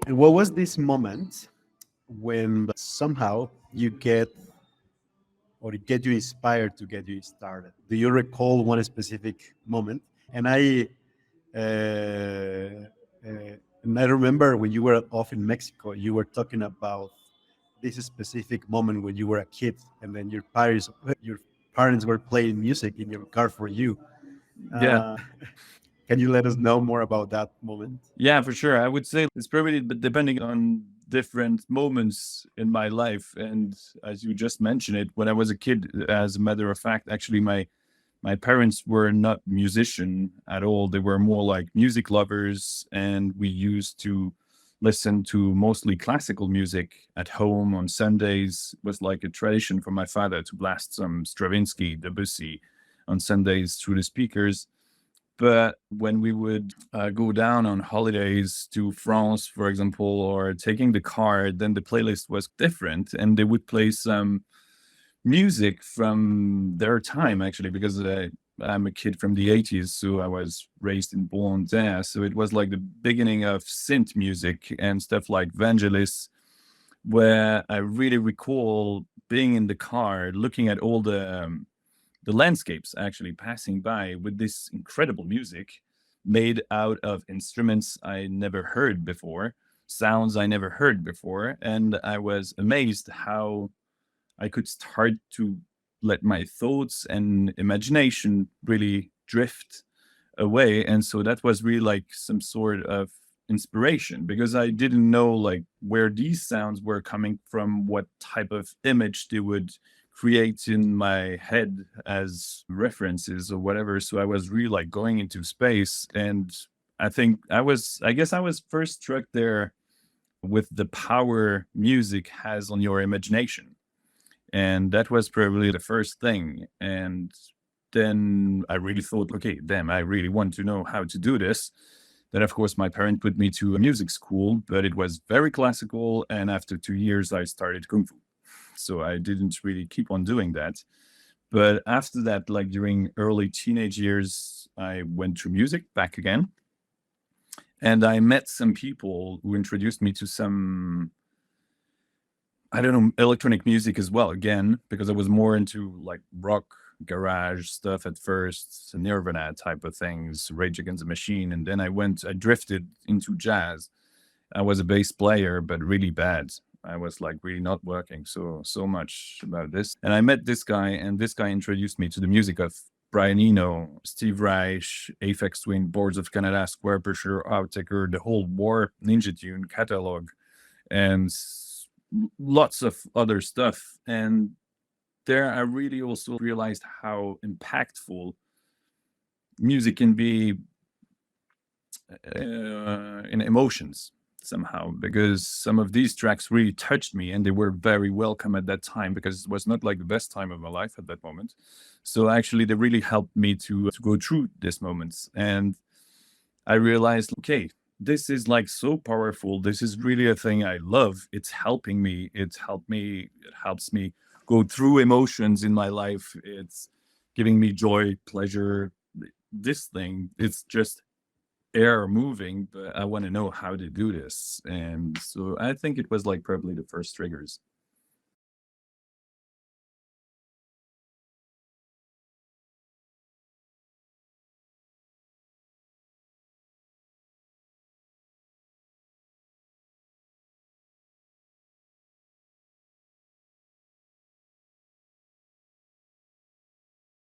And what was this moment when somehow you get or it get you inspired to get you started? Do you recall one specific moment? And uh, and I remember when you were off in Mexico, you were talking about this specific moment when you were a kid, and then your parents were playing music in your car for you. Yeah. Uh, can you let us know more about that moment? Yeah, for sure. I would say it's probably depending on different moments in my life. And as you just mentioned it, when I was a kid, as a matter of fact, actually my parents were not musician at all. They were more like music lovers, and we used to listen to mostly classical music at home on Sundays. It was like a tradition for my father to blast some Stravinsky, Debussy on Sundays through the speakers. But when we would go down on holidays to France, for example, or taking the car, then the playlist was different, and they would play some music from their time, actually, because I'm a kid from the 80s, so I was raised and born there. So it was like the beginning of synth music and stuff like Vangelis, where I really recall being in the car, looking at all the landscapes actually passing by with this incredible music made out of instruments I never heard before, sounds I never heard before. And I was amazed how I could start to let my thoughts and imagination really drift away. And so that was really like some sort of inspiration, because I didn't know like where these sounds were coming from, what type of image they would create in my head as references or whatever. So I was really like going into space. And I guess I was first struck there with the power music has on your imagination. And that was probably the first thing. And then I really thought, okay, damn, I really want to know how to do this. Then, of course, my parent put me to a music school, but it was very classical. And after 2 years, I started Kung Fu. So I didn't really keep on doing that. But after that, like during early teenage years, I went to music back again. And I met some people who introduced me to some, I don't know, electronic music as well, again, because I was more into like rock, garage stuff at first, Nirvana type of things, Rage Against the Machine. And then I drifted into jazz. I was a bass player, but really bad. I was like really not working so much about this. And I met this guy, and this guy introduced me to the music of Brian Eno, Steve Reich, Aphex Twin, Boards of Canada, Square Pusher, Outtaker, the whole War Ninja Tune catalog, and lots of other stuff. And there I really also realized how impactful music can be in emotions somehow, because some of these tracks really touched me, and they were very welcome at that time, because it was not like the best time of my life at that moment. So actually they really helped me to go through these moments. And I realized, okay, this is like so powerful. This is really a thing I love. It's helping me. It helps me go through emotions in my life. It's giving me joy, pleasure. This thing, it's just air moving, but I want to know how to do this. And so I think it was like probably the first triggers.